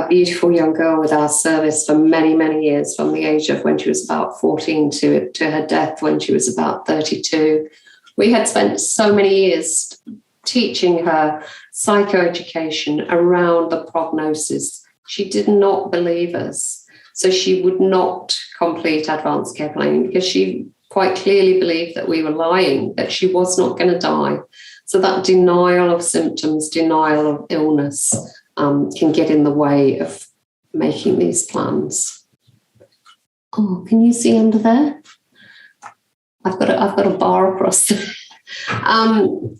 beautiful young girl with our service for many, many years, from the age of when she was about 14 to her death when she was about 32. We had spent so many years teaching her psychoeducation around the prognosis. She did not believe us. So she would not complete advanced care planning because she quite clearly believed that we were lying, that she was not going to die. So that denial of symptoms, denial of illness, can get in the way of making these plans. Oh, can you see under there? I've got a bar across there.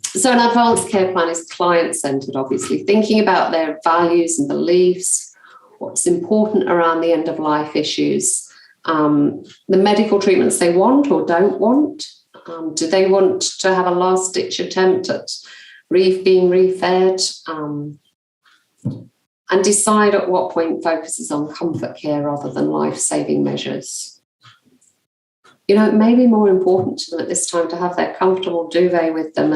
So an advanced care plan is client-centred, obviously, thinking about their values and beliefs, what's important around the end-of-life issues, the medical treatments they want or don't want. Do they want to have a last-ditch attempt at being refed? And decide at what point focuses on comfort care rather than life-saving measures. You know, it may be more important to them at this time to have their comfortable duvet with them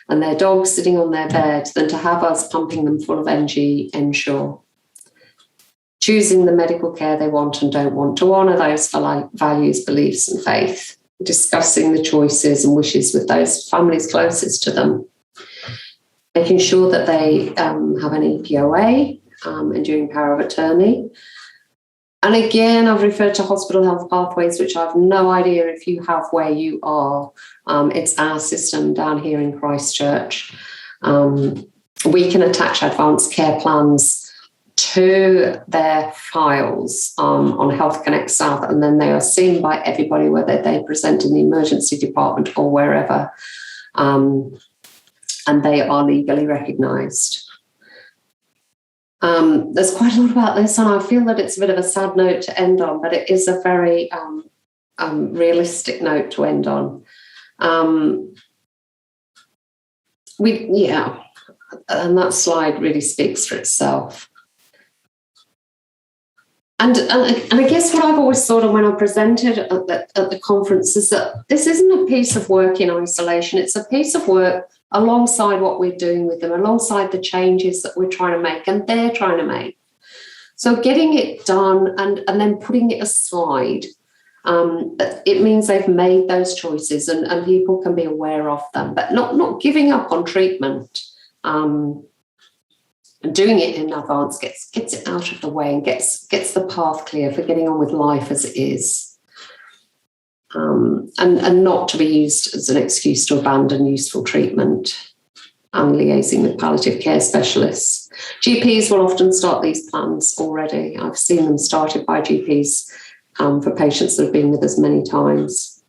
and their dog sitting on their bed than to have us pumping them full of NG Ensure. Choosing the medical care they want and don't want, to honour those values, beliefs and faith. Discussing the choices and wishes with those families closest to them. Making sure that they have an EPOA, enduring power of attorney. And again, I've referred to hospital health pathways, which I've no idea if you have where you are. It's our system down here in Christchurch. We can attach advanced care plans to their files on Health Connect South, and then they are seen by everybody, whether they present in the emergency department or wherever. And they are legally recognised. There's quite a lot about this, and I feel that it's a bit of a sad note to end on, but it is a very realistic note to end on. And that slide really speaks for itself. And I guess what I've always thought of when I presented at the conference is that this isn't a piece of work in isolation. It's a piece of work alongside what we're doing with them, alongside the changes that we're trying to make and they're trying to make. So getting it done and then putting it aside, it means they've made those choices and people can be aware of them, but not giving up on treatment. And doing it in advance gets it out of the way and gets the path clear for getting on with life as it is. And not to be used as an excuse to abandon useful treatment and liaising with palliative care specialists. GPs will often start these plans already. I've seen them started by GPs for patients that have been with us many times.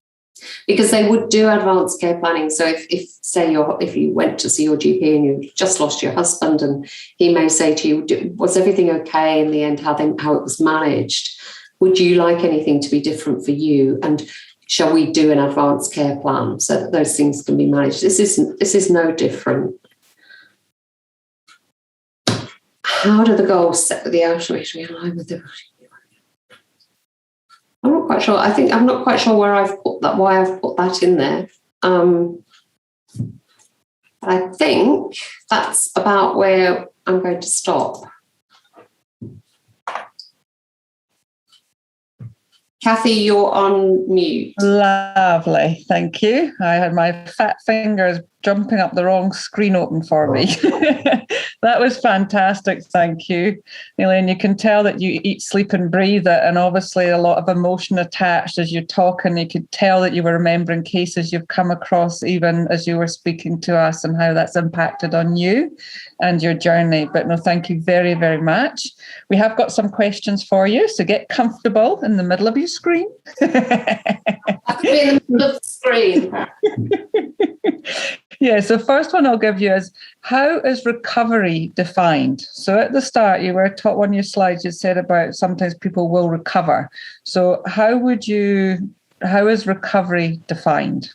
because they would do advanced care planning. So if you went to see your GP and you just lost your husband, and he may say to you, was everything okay in the end, how it was managed? Would you like anything to be different for you? And shall we do an advanced care plan so that those things can be managed? This is no different. How do the goals set with the Aotearoa align with the... I'm not quite sure. I'm not quite sure why I've put that in there. I think that's about where I'm going to stop. Kathy, you're on mute. Lovely, thank you. I had my fat fingers jumping up the wrong screen open for me. That was fantastic, thank you. Elaine, you can tell that you eat, sleep and breathe it, and obviously a lot of emotion attached as you're talking. You could tell that you were remembering cases you've come across even as you were speaking to us, and how that's impacted on you and your journey. But no, thank you very, very much. We have got some questions for you, so get comfortable in the middle of your screen. I could be in the middle of the screen. Yes, the first one I'll give you is, how is recovery defined? So at the start, you were taught one of your slides, you said about sometimes people will recover. So how is recovery defined?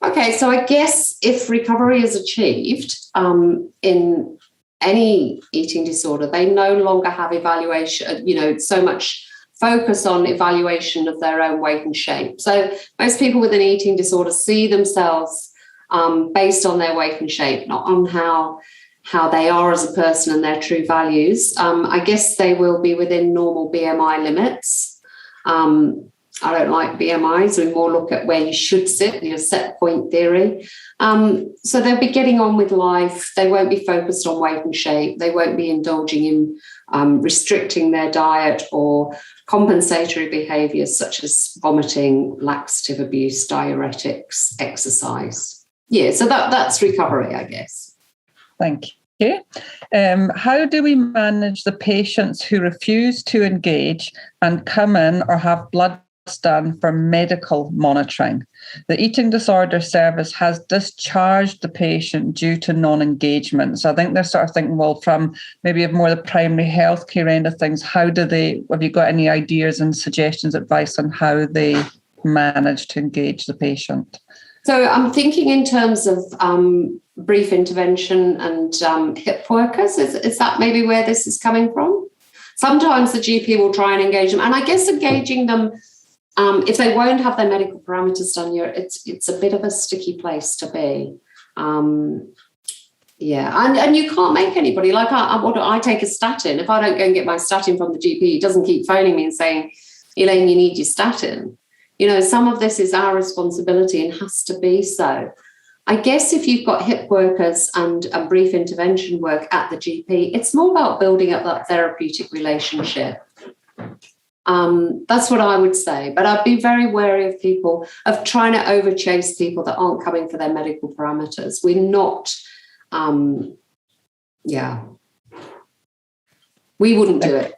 Okay, so I guess if recovery is achieved in any eating disorder, they no longer have evaluation, so much focus on evaluation of their own weight and shape. So most people with an eating disorder see themselves based on their weight and shape, not on how they are as a person and their true values. I guess they will be within normal BMI limits. I don't like BMIs. We more look at where you should sit, your set point theory. So they'll be getting on with life. They won't be focused on weight and shape. They won't be indulging in restricting their diet or compensatory behaviours such as vomiting, laxative abuse, diuretics, exercise. Yeah, so that's recovery, I guess. Thank you. How do we manage the patients who refuse to engage and come in or have blood done for medical monitoring? The eating disorder service has discharged the patient due to non-engagement. So I think they're sort of thinking, well, from maybe more the primary healthcare end of things, have you got any ideas and suggestions, advice on how they manage to engage the patient? So I'm thinking in terms of brief intervention and hip workers. Is that maybe where this is coming from? Sometimes the GP will try and engage them, and I guess engaging them, if they won't have their medical parameters done, it's a bit of a sticky place to be. Yeah, and you can't make anybody, like I take a statin. If I don't go and get my statin from the GP, he doesn't keep phoning me and saying, Elaine, you need your statin. Some of this is our responsibility and has to be so. I guess if you've got hip workers and a brief intervention work at the GP, it's more about building up that therapeutic relationship. That's what I would say. But I'd be very wary of people, of trying to overchase people that aren't coming for their medical parameters. We're not, we wouldn't do it.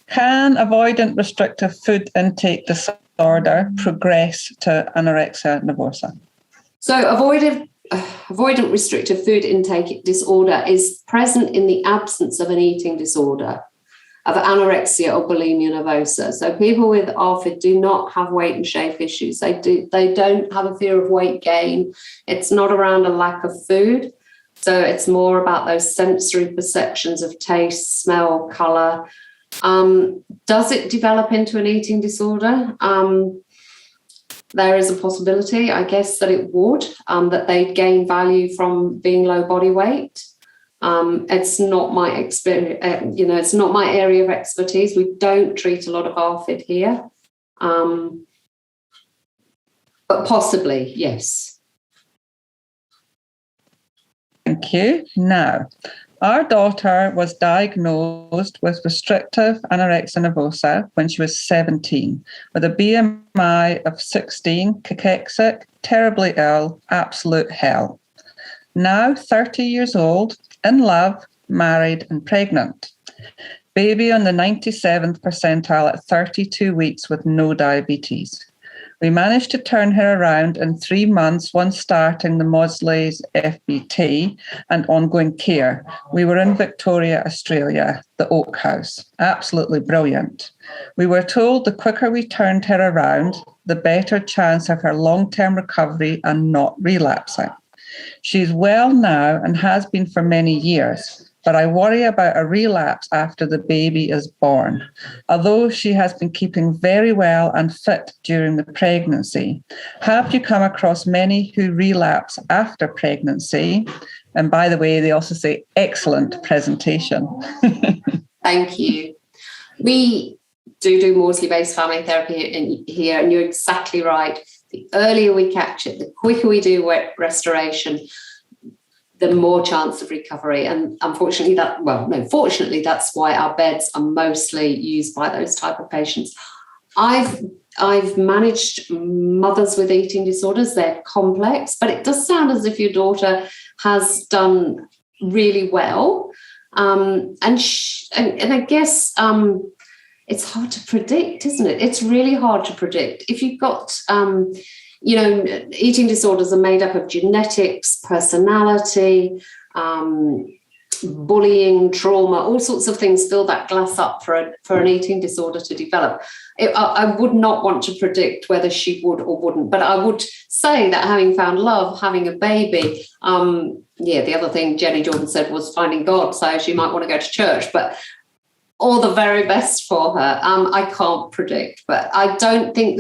Can avoidant restrictive food intake disorder progress to anorexia nervosa? So avoidant restrictive food intake disorder is present in the absence of an eating disorder, of anorexia or bulimia nervosa. So people with ARFID do not have weight and shape issues. They don't have a fear of weight gain. It's not around a lack of food. So it's more about those sensory perceptions of taste, smell, colour. Does it develop into an eating disorder? There is a possibility, I guess, that it would, that they'd gain value from being low body weight. It's not my experience, it's not my area of expertise. We don't treat a lot of ARFID here. But possibly, yes. Thank you. Now, our daughter was diagnosed with restrictive anorexia nervosa when she was 17, with a BMI of 16, cachexic, terribly ill, absolute hell. Now 30 years old, in love, married and pregnant. Baby on the 97th percentile at 32 weeks with no diabetes. We managed to turn her around in 3 months once starting the Maudsley's FBT and ongoing care. We were in Victoria, Australia, the Oak House. Absolutely brilliant. We were told the quicker we turned her around, the better chance of her long-term recovery and not relapsing. She's well now and has been for many years, but I worry about a relapse after the baby is born. Although she has been keeping very well and fit during the pregnancy, have you come across many who relapse after pregnancy? And by the way, they also say excellent presentation. Thank you. We do Maudsley Based Family Therapy here, and you're exactly right. The earlier we catch it, the quicker we do wet restoration, the more chance of recovery. And fortunately, that's why our beds are mostly used by those type of patients. I've managed mothers with eating disorders. They're complex, but it does sound as if your daughter has done really well. And I guess it's hard to predict, isn't it? It's really hard to predict. If you've got eating disorders are made up of genetics, personality, bullying, trauma, all sorts of things fill that glass up for an eating disorder to develop. I would not want to predict whether she would or wouldn't, but I would say that having found love, having a baby, the other thing Jenny Jordan said was finding God, so she might want to go to church, but all the very best for her. I can't predict, but I don't think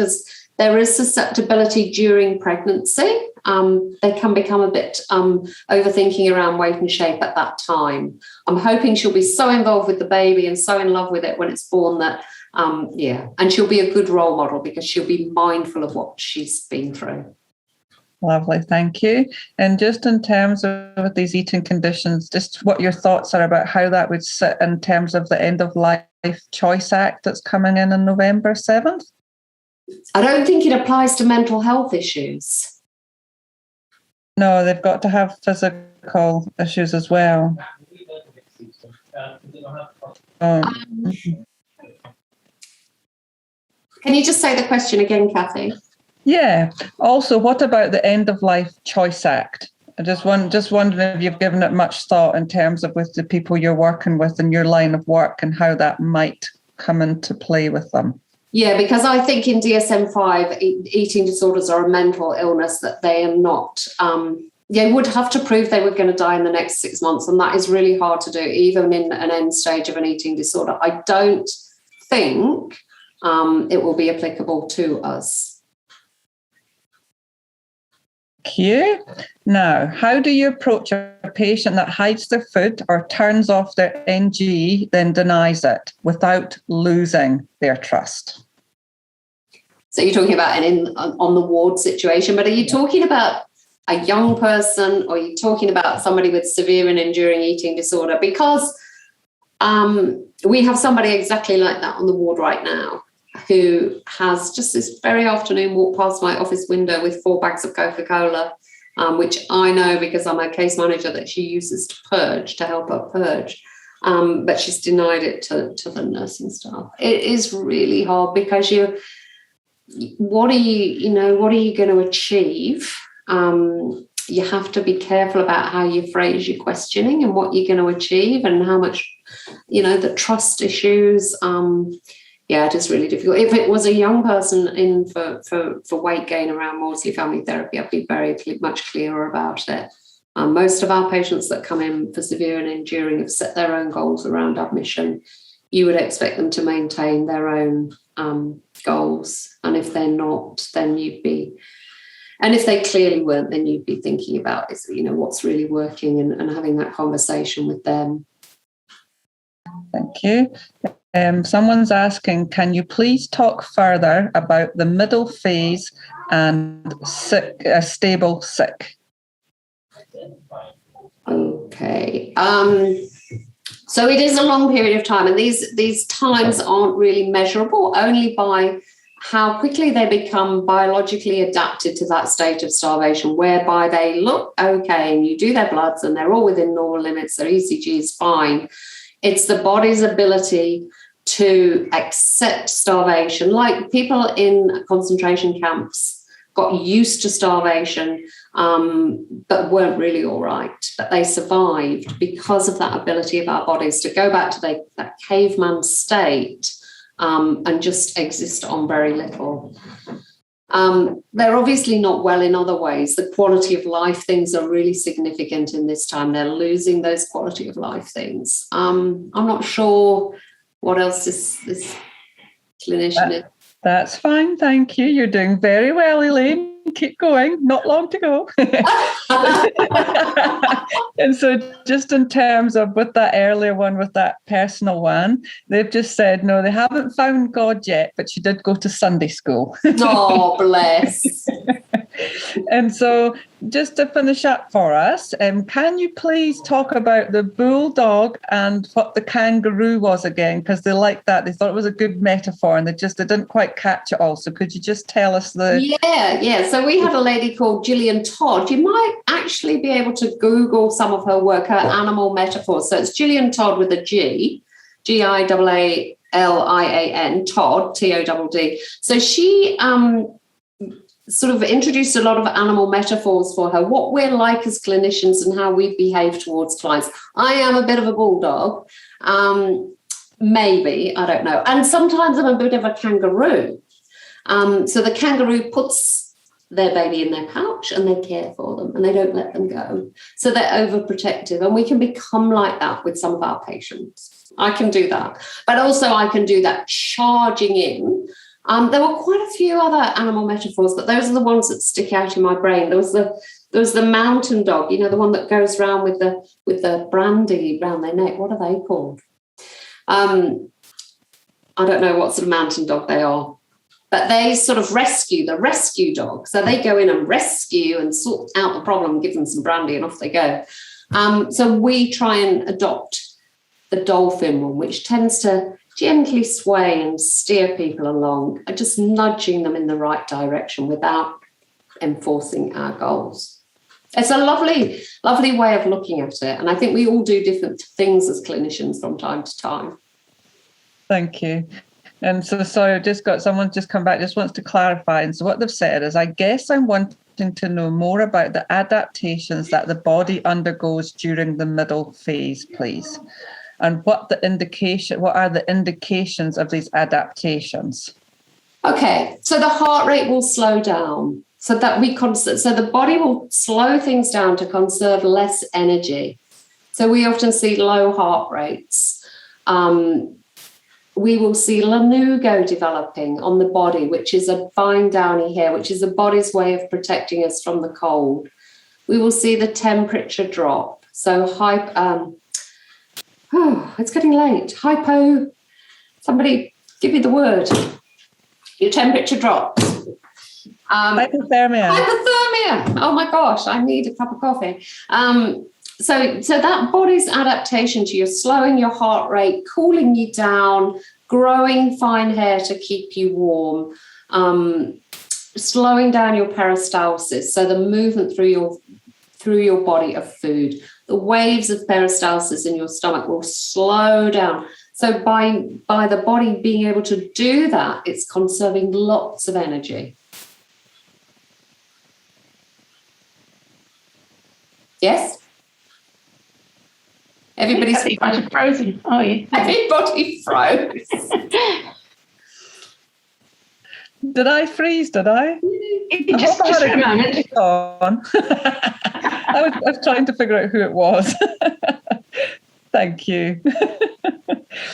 there is susceptibility during pregnancy. They can become a bit overthinking around weight and shape at that time. I'm hoping she'll be so involved with the baby and so in love with it when it's born that, and she'll be a good role model because she'll be mindful of what she's been through. Lovely, thank you. And just in terms of these eating conditions, just what your thoughts are about how that would sit in terms of the End of Life Choice Act that's coming in on November 7th? I don't think it applies to mental health issues. No, they've got to have physical issues as well. Can you just say the question again, Kathy? Yeah. Also, what about the End of Life Choice Act? I just wondering if you've given it much thought in terms of with the people you're working with in your line of work and how that might come into play with them. Yeah, because I think in DSM-5, eating disorders are a mental illness that they are not. They would have to prove they were going to die in the next 6 months, and that is really hard to do, even in an end stage of an eating disorder. I don't think it will be applicable to us. Thank you. Now, how do you approach a patient that hides their food or turns off their NG, then denies it without losing their trust? So you're talking about on the ward situation, but are you talking about a young person or are you talking about somebody with severe and enduring eating disorder? Because we have somebody exactly like that on the ward right now, who has just this very afternoon walked past my office window with 4 bags of Coca-Cola, which I know because I'm a case manager that she uses to help her purge. But she's denied it to the nursing staff. It is really hard because what are you going to achieve? You have to be careful about how you phrase your questioning and what you're going to achieve and how much, the trust issues. It is really difficult. If it was a young person in for weight gain around Maudsley Family Therapy, I'd be very much clearer about it. Most of our patients that come in for severe and enduring have set their own goals around admission. You would expect them to maintain their own goals. And if they're not, then and if they clearly weren't, then you'd be thinking about what's really working and having that conversation with them. Thank you. Someone's asking, can you please talk further about the middle phase and stable sick? Okay. So it is a long period of time, and these times aren't really measurable, only by how quickly they become biologically adapted to that state of starvation, whereby they look okay and you do their bloods and they're all within normal limits, their ECG is fine. It's the body's ability to accept starvation, like people in concentration camps got used to starvation, but weren't really all right. But they survived because of that ability of our bodies to go back to that caveman state and just exist on very little. They're obviously not well in other ways. The quality of life things are really significant in this time. They're losing those quality of life things. I'm not sure what else this clinician is. That's fine, thank you. You're doing very well, Elaine. Keep going, not long to go. And so just in terms of with that earlier one, with that personal one, they've just said, no, they haven't found God yet, but she did go to Sunday school. Oh, bless. And so just to finish up for us, can you please talk about the bulldog and what the kangaroo was again? Because they liked that. They thought it was a good metaphor and they didn't quite catch it all. So could you just tell us Yeah. So we had a lady called Gillian Todd. You might actually be able to Google some of her work, her animal metaphors. So it's Gillian Todd with a G, Giallian, Todd, Todd. So she sort of introduced a lot of animal metaphors for her, what we're like as clinicians and how we behave towards clients. I am a bit of a bulldog, maybe, I don't know. And sometimes I'm a bit of a kangaroo. So the kangaroo puts their baby in their pouch and they care for them and they don't let them go. So they're overprotective, and we can become like that with some of our patients. I can do that. But also I can do that charging in. There were quite a few other animal metaphors, but those are the ones that stick out in my brain. There was the mountain dog, the one that goes around with the brandy around their neck. What are they called? I don't know what sort of mountain dog they are, but they sort of rescue, the rescue dog. So they go in and rescue and sort out the problem, give them some brandy, and off they go. So we try and adopt the dolphin one, which tends to gently sway and steer people along, just nudging them in the right direction without enforcing our goals. It's a lovely, lovely way of looking at it. And I think we all do different things as clinicians from time to time. Thank you. And so, sorry, I've just got someone just come back, just wants to clarify. And so what they've said is, I guess I'm wanting to know more about the adaptations that the body undergoes during the middle phase, please. And what are the indications of these adaptations? Okay, so the heart rate will slow down so that so the body will slow things down to conserve less energy. So we often see low heart rates. We will see lanugo developing on the body, which is a fine downy hair, which is the body's way of protecting us from the cold. We will see the temperature drop. So it's getting late. Somebody give me the word. Your temperature drops. Hypothermia. Oh my gosh, I need a cup of coffee. So that body's adaptation to you, slowing your heart rate, cooling you down, growing fine hair to keep you warm, slowing down your peristalsis, so the movement through your body of food. The waves of peristalsis in your stomach will slow down. So by the body being able to do that, it's conserving lots of energy. Yes? Everybody's frozen. Oh, yeah. Everybody froze. Did I freeze? Did I? Just for a moment. I was trying to figure out who it was. Thank you.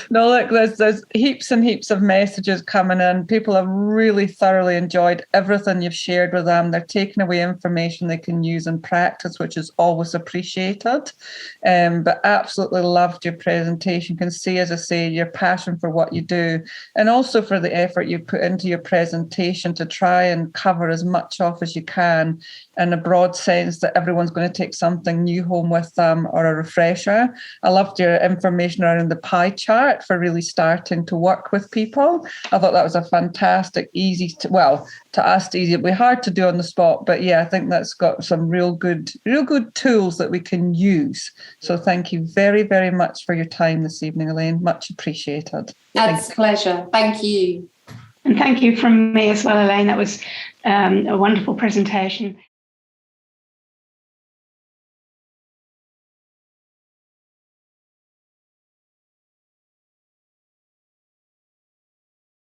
No, look, there's heaps and heaps of messages coming in. People have really thoroughly enjoyed everything you've shared with them. They're taking away information they can use in practice, which is always appreciated. But absolutely loved your presentation. You can see, as I say, your passion for what you do, and also for the effort you put into your presentation to try and cover as much off as you can in a broad sense that everyone's going to take something new home with them or a refresher. I loved your information around the pie chart chart for really starting to work with people. I thought that was a fantastic, easy to ask easy. It'd be hard to do on the spot, but yeah, I think that's got some real good tools that we can use. So thank you very, very much for your time this evening, Elaine. Much appreciated. That's a pleasure. Thank you. And thank you from me as well, Elaine. That was a wonderful presentation.